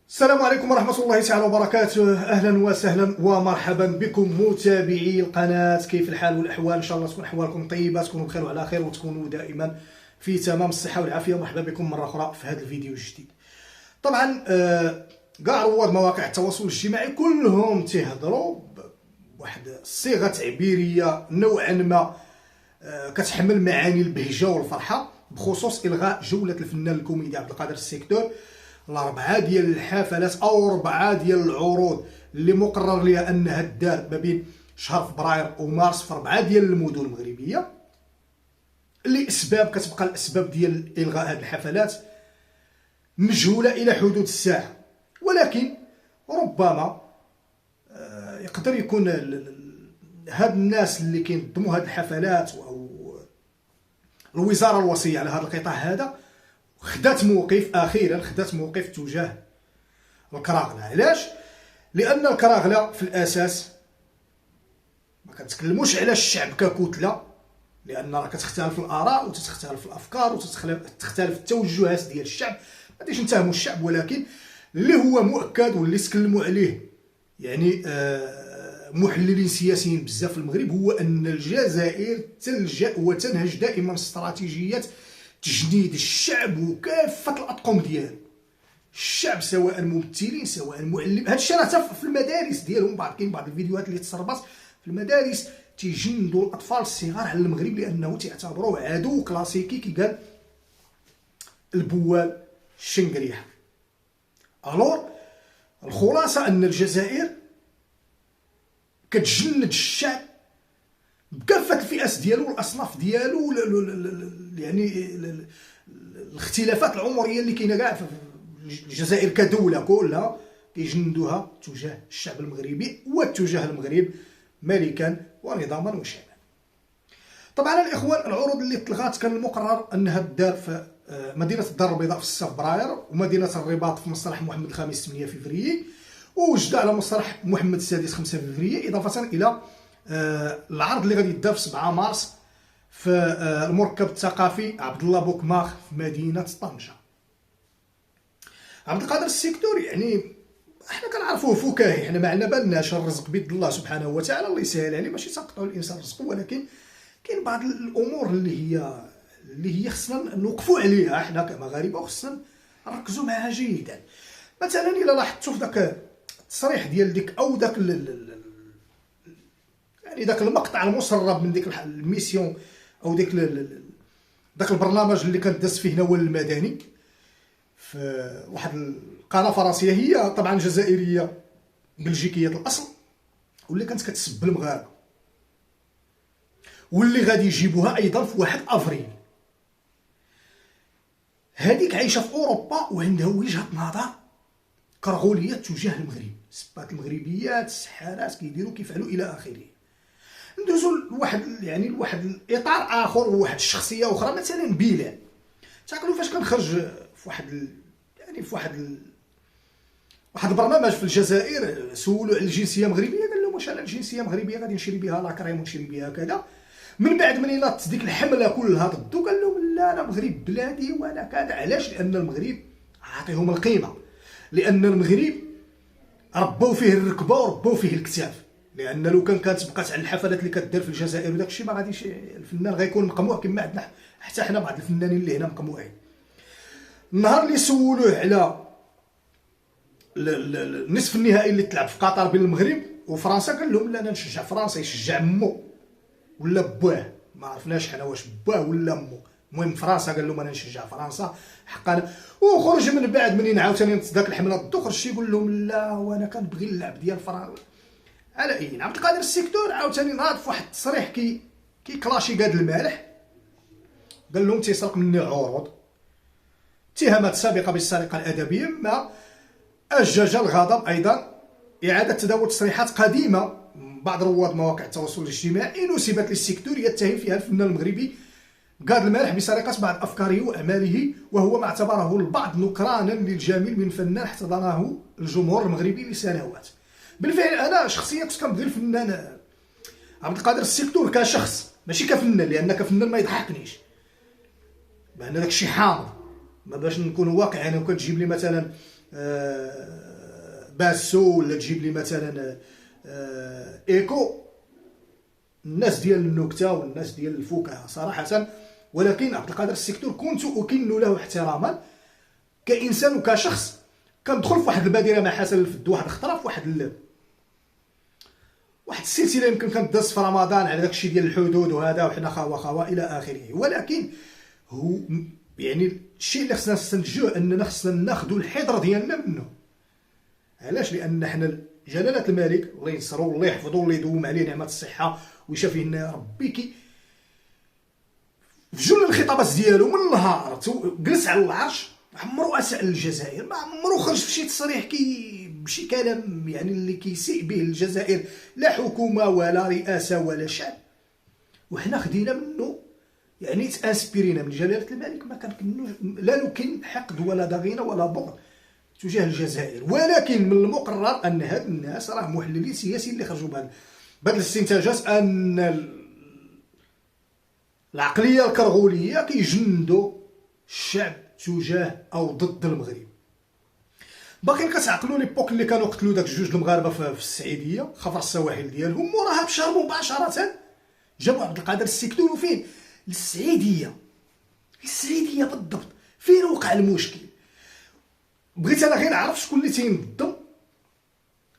السلام عليكم ورحمة الله تعالى وبركاته. أهلا وسهلا ومرحبا بكم متابعي القناة. كيف الحال والأحوال؟ إن شاء الله تكون أحوالكم طيبة، تكونوا بخير وعلى خير، وتكونوا دائما في تمام الصحة والعافية. مرحبا بكم مرة أخرى في هذا الفيديو الجديد. طبعا كاع رواد مواقع التواصل الاجتماعي كلهم تيهضروا بواحد الصيغة تعبيرية نوعا ما كتحمل معاني البهجة والفرحة بخصوص إلغاء جولة الفنان الكوميدي عبد القادر السيكتور. الأربعة ديال الحفلات أو 4 ديال العروض اللي مقرر لها أنها دار ما بين شهر فبراير ومارس في 4 ديال المدن المغربية، اللي أسباب كتبقى الأسباب ديال إلغاء هذه الحفلات مجهولة إلى حدود الساعة. ولكن ربما يقدر يكون هاد الناس اللي كينظموا هاد الحفلات أو الوزارة الوصية على هذا القطاع هذا خدات موقف أخيرا، خدات موقف تجاه الكراغلة. علاش؟ لأن الكراغلة في الأساس ما كنتكلموش على الشعب ككتلة، لأن راه كتختلف الآراء وتختلف الأفكار وتختلف التوجهات ديال الشعب، ما غاديش نتهموا الشعب، ولكن اللي هو مؤكد واللي تكلموا عليه يعني محللين سياسيين بزاف في المغرب هو أن الجزائر تلجأ وتنهج دائما استراتيجية تجنيد الشعب وكافة الأطقم ديالو. الشعب سواء ممثلين سواء معلم، هذا الشيء راه في المدارس ديالهم، كاين بعض الفيديوهات اللي تسربت في المدارس تيجندوا الأطفال الصغار على المغرب لأنه تعتبروه عدو كلاسيكي كي قال البوال الشنقريحة. الور الخلاصة أن الجزائر كتجند الشعب بكافة الفئات ديالو والأصناف ديالو، يعني الاختلافات العمرية اللي كاينه كاع في الجزائر كدولة كلها كيجندوها تجاه الشعب المغربي وتجاه المغرب ملكا ونظاما وشعبا. طبعا الإخوان، العروض اللي تلغات كان المقرر أنها تدار في مدينة الدار البيضاء في 6 فبراير، ومدينة الرباط في مسرح محمد الخامس 8 فبراير، ووجدة على مسرح محمد السادس 5 فبراير، إضافة إلى العرض اللي غادي يدار في 7 مارس في المركب الثقافي عبد الله بوكماخ في مدينة طنجة. عبد القادر السيكتور يعني احنا كنعرفوه فكاهي، حنا ما عندنا بالناش، الرزق بيد الله سبحانه وتعالى، الله يسهل عليه، ماشي تنقطعوا الانسان رزقه، ولكن كاين بعض الامور اللي هي خصنا نوقفوا عليها حنا كمغاربه، وخصنا نركزوا معها جيدا. مثلا الا لاحظتوا في داك التصريح ديال ديك او داك يعني داك المقطع المسرب من ديك الميسيون او داك البرنامج اللي كان داز فيه نوال المدني في واحد القناه فرنسيه، هي طبعا جزائريه بلجيكيه الاصل، واللي كانت كتسب المغاربه، واللي غادي يجيبوها ايضا في 1 افريل. هذيك عايشه في اوروبا وعندها وجهه نظر كرغوليه تجاه المغرب، سبات المغربيات السحارات كيديروا كيفعلوا الى اخره. ندوزو لواحد الاطار اخر وواحد الشخصيه اخرى، مثلا بلال. تعقلوا فاش كنخرج في واحد البرنامج في الجزائر، سولوا على الجنسيه المغربيه، قال لهم واش انا الجنسيه المغربيه غادي نشري بها لاكريم ونشري بها كذا. من بعد من ناضت ديك الحمله كلها ضدو، قال لهم لا، انا المغرب بلادي وانا كذا. علاش؟ لان المغرب عاطيهم القيمه، لان المغرب ربوا فيه الركبه وربوا فيه الكتاف. لان لو كانت بقات على الحفلات اللي كدار في الجزائر وداك الشيء، ما غاديش الفنان غيكون مقموع كما عندنا حتى حنا بعض الفنانين اللي هنا مقموعين. النهار اللي سولوه على النصف النهائي اللي تلعب في قطر بين المغرب وفرنسا، قال لهم لا، انا نشجع فرنسا، يشجع مو ولا بواه، ما عرفناش حنا واش بواه ولا مو، المهم فرنسا قال لهم انا نشجع فرنسا حقا. وخرج من بعد منين عاوتاني نص داك الحمله ضدو، خرج يقول لهم لا، وانا كنبغي اللعب ديال فرنسا. على اي عبد القادر السيكتور عاوتاني ناض في واحد التصريح كي كلاشي قاد المالح، قال لهم تيسرق مني عروض، اتهامات سابقه بالسرقه الادبيه، ما اجج الغضب ايضا اعاده تداول تصريحات قديمه من بعض رواد مواقع التواصل الاجتماعي نسبت للسيكتور يتهم فيها الفنان المغربي قاد المالح بسرقه بعض افكاره واعماله، وهو ما اعتبره البعض نكرانا للجميل من فنان احتضنه الجمهور المغربي لسنوات. بالفعل انا شخصيا كنت كنبغي الفنان عبد القادر السيكتور كشخص، ماشي كفنان، لان كفنان ما يضحكنيش، لان داك الشيء حامض، ما باش نكون واقعي. انا وكتجيب لي مثلا باسو، ولا تجيب لي مثلا ايكو، الناس ديال النكته والناس ديال الفكاهه صراحه. ولكن عبد القادر السيكتور كنت اكن له احتراما كانسان وكشخص. كندخل في واحد البادره مع حسن الفد واحد الخطره في واحد السلسله يمكن كانت دازت في رمضان على داك الشيء ديال الحدود وهذا، وحنا خوا الى اخره. ولكن هو يعني الشيء اللي خصنا نستنتجوه اننا خصنا ناخذوا الحذر ديالنا منه. علاش؟ لان حنا جلاله الملك الله ينصرو والله يحفظو والله يدوم عليه نعمه الصحه ويشافيه لنا ربي، في جل الخطابات ديالو من نهار جلس على العرش عمرو اساء للجزائر، ما عمرو خرج في شي تصريح بشي كلام يعني اللي كيسيء به الجزائر، لا حكومه ولا رئاسه ولا شعب. وحنا خدينا منه يعني تانسبيرينا من جلاله الملك، ما كان لا نكن حقد ولا ضغينه ولا بغض تجاه الجزائر. ولكن من المقرر ان هاد الناس راه محللين سياسيين اللي خرجوا بهذه الاستنتاجات، ان العقليه الكرغوليه كيجندوا الشعب تجاه او ضد المغرب. باقي كتعقلوا ليبوك اللي كانوا قتلوا داك جوج المغاربه في السعيديه خفر السواحل ديالهم، وراها بشهر مباشره جابوا عبد القادر السيكتور. وفين؟ السعيديه بالضبط فين وقع المشكل. بغيت انا غير نعرف شكون اللي تينظم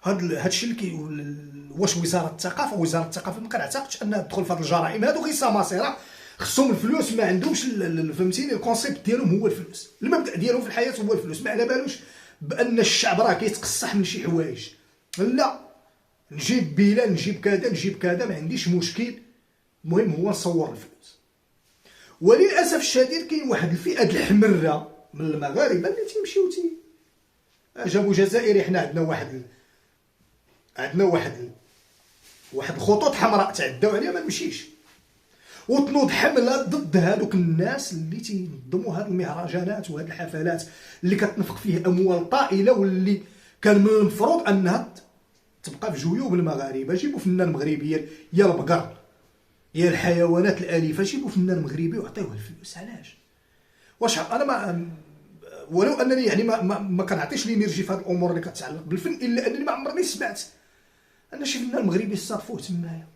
هادشي اللي واش وزاره الثقافه ما كنعتقدش انها تدخل في هاد الجرائم هادو، غير سماسره خصهم الفلوس، ما عندهمش فهمتيني الكونسيبت ديالهم هو الفلوس، المبدا ديالهم في الحياه هو الفلوس. ما على بالوش بان الشعب راه كيتقصح من شي حوايج، لا نجيب بلال نجيب كذا ما عنديش مشكل، المهم هو نصور الفلوس. وللاسف الشديد كاين واحد الفئه الحمره من المغاربه اللي تيمشيو جابوا جزائري. حنا عندنا واحد الخطوط حمراء تعداو عليها ما نمشيش، وتنوض حمله ضد هذوك الناس اللي تينظموا هاد المهرجانات وهاد الحفلات اللي كتنفق فيه اموال طائله، واللي كان من المفروض انها تبقى في جيوب المغاربه. جيبوا فنان مغربي يا البقر يا الحيوانات الاليفه، جيبوا فنان مغربي وعطيوه الفلوس. علاش؟ واش انا ما ولو انني يعني ما كنعطيش لي نيرجي في هاد الامور اللي كتعلق بالفن، الا انني ما عمرني سمعت ان شي فنان مغربي صافوه تمايا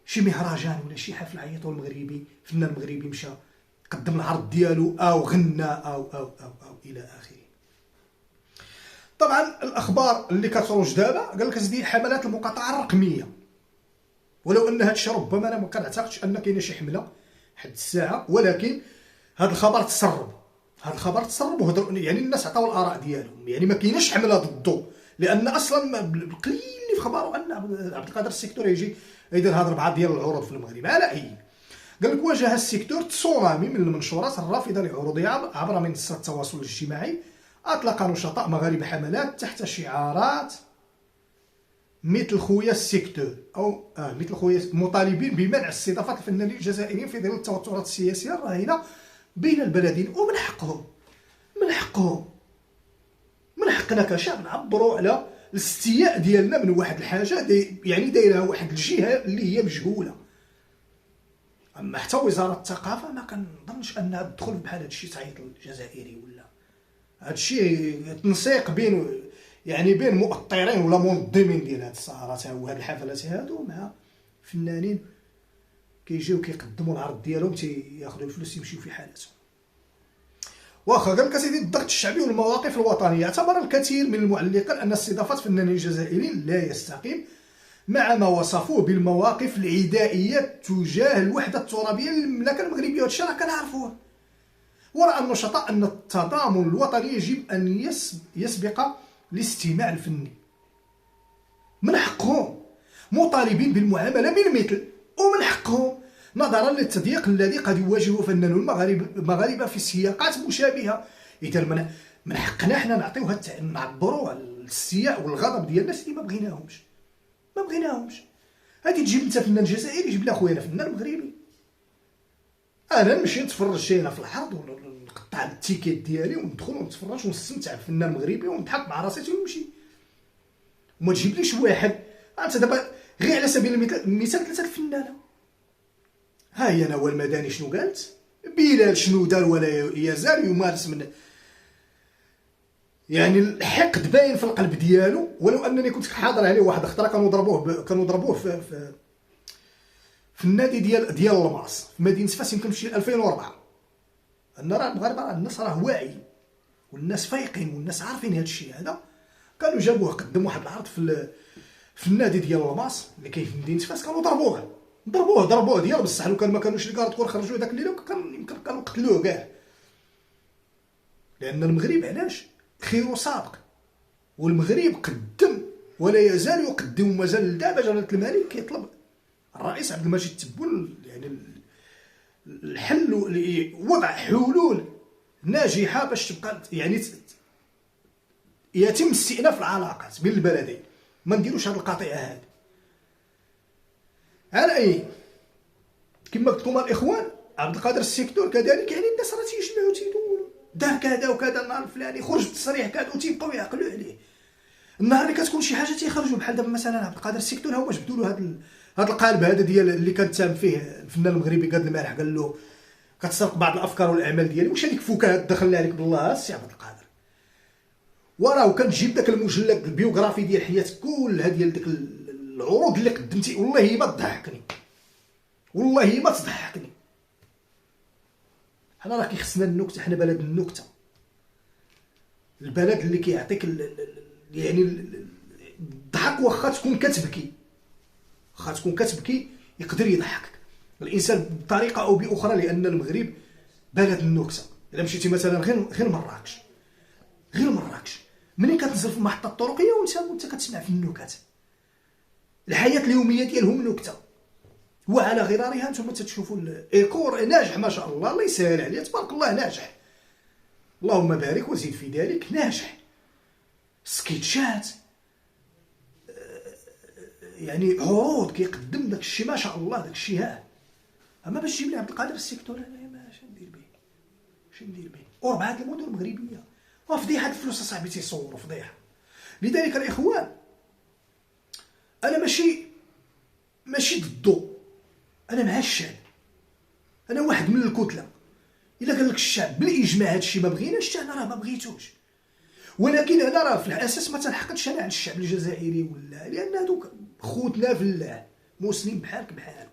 شي مهرجان ولا شي حفل عيطوا المغربي، فنان مغربي مشى قدم العرض ديالو او غنى او الى اخره. طبعا الاخبار اللي كتروج دابا قال لك زدي حملات المقاطعه الرقميه، ولو ان هذا الشيء ربما انا ما كنعتقدش ان كاينه شي حمله حد الساعه، ولكن هذا الخبر تسرب وهضروا يعني الناس عطاو الاراء ديالهم، يعني ما كايناش حمله ضده، لان اصلا قليل اللي في خبروا ان عبد القادر السيكتور يجي يدير هاد 4 ديال العروض في المغرب. على اي قال لك واجه السيكتور تسونامي من المنشورات الرافضه لعروضها عبر منصات التواصل الاجتماعي. اطلق نشطاء مغاربه حملات تحت شعارات مثل خويا السيكتور او مثل خويا مطالبين بمنع استضافه الفنانين الجزائريين في ظل التوترات السياسيه الراهنه بين البلدين. ومن حقنا كشعب نعبروا على الاستياء ديالنا من واحد الحاجه يعني دايرها واحد الجهه اللي هي مجهوله. اما حتى وزاره الثقافه ما كنظنش انها تدخل بحال هذا الشيء تعيط للجزائري، ولا هذا الشيء تنسيق بين مؤطرين ولا منظمين ديال هاد السهرات وهاد الحفلات هادو مع فنانين كيجيو كيقدموا العرض ديالهم تياخذوا الفلوس يمشيو في حالتهم. واخا قال لك اسيدي الضغط الشعبي والمواقف الوطنيه. اعتبر الكثير من المعلقين ان استضافه فنانين الجزائريين لا يستقيم مع ما وصفوه بالمواقف العدائيه تجاه الوحده الترابيه للمملكه المغربيه. وهذا الشيء راه كنعرفوه. ورأى النشطاء ان التضامن الوطني يجب ان يسبق الاستماع الفني. من حقهم مطالبين بالمعامله بالمثل، ومن حقهم نظرا للتضييق الذي قد يواجهه فنانون المغاربه في سياقات مشابهه. اذا من حقنا حنا نعطيوها نعبروا على الاستياء والغضب ديال الناس اللي ما بغيناهمش. هادي تجيب انت فنان جزائري، جيب لي اخويا انا فنان مغربي، انا نمشي نتفرج شينا في الحرب ونقطع التيكيت ديالي وندخل ونتفرج ونستمتع بفنان مغربي ونضحك مع راسي ونمشي. وما تجيبليش واحد انت دابا غير على سبيل المثال 3 الفنانه. ها هي نوال المدني شنو قالت، بلال شنو دار ولا يزال يمارس من يعني الحقد باين في القلب ديالو، ولو انني كنت حاضر عليه واحد الخطره كانوا ضربوه في النادي ديال الماس في مدينه فاس، يمكن في 2004. ان راه المغاربه، راه الناس راه واعيين والناس فايقين والناس عارفين هذا الشيء هذا. كانوا جابوه قدم واحد العرض في النادي ديال الماس اللي كاين في مدينه فاس، كانوا ضربوه ديال بصح. لو كان ما كانوش لي كارطكور خرجوا داك الليله يمكن كانوا قتلوه كاع. لان المغرب علاش خير سابق، والمغرب قدم ولا يزال يقدم ومازال دابا جلاله الملك كيطلب الرئيس عبد المجيد تبون يعني الحل، وضع حلول ناجحه باش تبقى يعني يتم استئناف العلاقات بين البلدين، ما نديروش هذه القطيعه هذه. على اي كما قلت لكم الاخوان، عبد القادر السيكتور كذلك، يعني الناس راه تيجمعوا تيدوروا دار كذا وكذا النهار الفلاني، خرج بتصريح كذا، وتيبقاو يعقلوا عليه. النهار اللي كتكون شي حاجه تيخرجوا بحال دابا مثلا عبد القادر السيكتور، هو واش بدوا له هذا القالب هذا ديال اللي كان تام فيه الفنان المغربي قاد المارح، قال له كتسرق بعض الافكار والاعمال ديالي. واش هذيك فكاهه دخلنا عليك بالله السي عبد القادر؟ وراه كتجيب داك المجلد البيوغرافي ديال حياتك كلها، ديال ديك العروض اللي قدمتي، والله ما تضحكني، والله ما تضحكني. حنا راه كيخصنا النكته، حنا بلد النكته، البلد اللي كيعطيك يعني الضحك. واخا تكون كتبكي يقدر يضحكك الانسان بطريقه او باخرى، لان المغرب بلد النكته. الا مشيتي مثلا غير مراكش، ملي كتنزل في المحطه الطرقيه وانت كتسمع في النكت، الحياه اليوميه ديالهم نكته. وعلى غرارها انتم تتشوفوا الايكور ناجح ما شاء الله، الله يسهل عليه تبارك الله، ناجح اللهم بارك وزيد في ذلك، ناجح. سكيتشات يعني عروض كيقدم داك الشيء ما شاء الله، داك الشيء ها. اما باش تجيب لي عبد القادر السيكتور انا اش ندير به وربعه المدن المغربيه وفضيحه الفلوس اصاحبي تيصوروا فضيحه. لذلك الاخوان انا ماشي ضدو، انا مع الشعب، انا واحد من الكتله. الا قال لك الشعب بالاجماع هذا الشيء ما بغيناش، انا راه ما بغيتوش. ولكن انا راه في الاساس ما تنحقدش انا على الشعب الجزائري ولا، لان هذوك خوتنا في الله، مسلم بحالك بحال.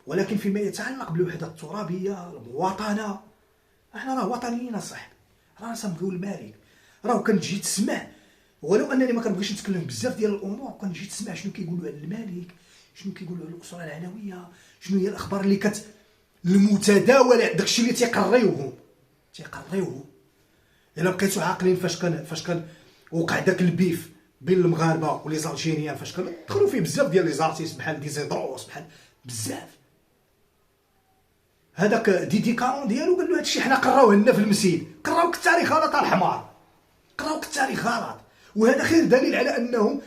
ولكن فيما يتعلق بالوحده الترابيه المواطنه، احنا راه وطنيين اصاحبي، راه سنبغيو الملك. راه كنجي تسمع، ولو انني ما كنبغيش نتكلم بزاف ديال الامور، كنجي تسمع شنو كيقولوا على الملك، شنو كيقولوا على الاسره العلويه، شنو هي الاخبار اللي المتداوله، داكشي اللي تيقريوهم. الا بقيتوا عاقلين فاش كان وقع داك البيف بين المغاربه ولي زالجيريان، فاش كان دخلوا فيه بزاف ديال لي زارتيست بحال ديزيدروس، بحال بزاف. هذاك ديدي كارون ديالو قال له هادشي حنا قراوه لنا في المسيد، قراوك التاريخ غلط الحمار، قراوك التاريخ غلط. وهذا خير دليل على انهم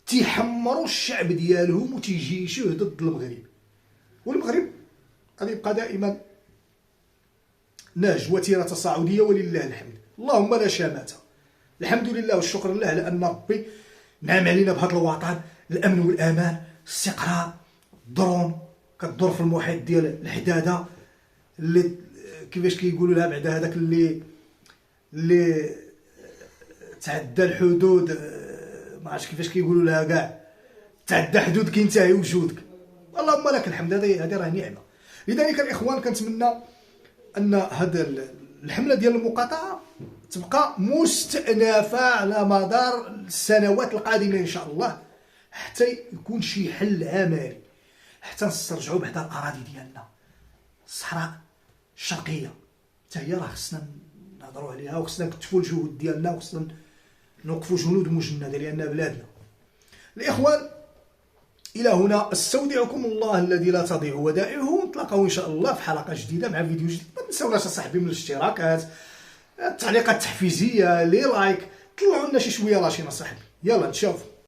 تيحمروا الشعب ديالهم وتيجيشوه ضد المغرب. والمغرب غادي يبقى دائما نهج وتيره تصاعديه ولله الحمد. اللهم لا شماتة، الحمد لله والشكر لله على ان ربي نعم علينا بهذا الوطن، الامن والامان، الاستقرار، الدرون كدور في المحيط ديال الحداده اللي كيفاش كيقولوا لها بعدا هذاك اللي تعدى الحدود، ما عرفتش كيفاش كيقولوا لها كاع، تعدى حدود كينتهي وجودك. اللهم لك الحمد، هذه راه نعمه. لذلك الاخوان كنتمنى ان هذا الحمله ديال المقاطعه تبقى مستأنفه على مدار السنوات القادمه ان شاء الله، حتى يكون شي حل عملي، حتى نسترجعوا بعدا الاراضي ديالنا. الصحراء الشرقيه حتى هي راه خصنا نهضروا عليها، وخصنا نكتفوا الجهود ديالنا، وخصنا نوقفوا جنود مجنده لان بلادنا. الاخوان الى هنا استودعكم الله الذي لا تضيع ودائعه، نتلاقاو ان شاء الله في حلقه جديده مع فيديو جديد. ما تنساوناش اصاحبي من الاشتراكات، التعليقات التحفيزيه، لي لايك، طلعوا لنا شي شويه لاشين اصاحبي. يلا نتشافوا.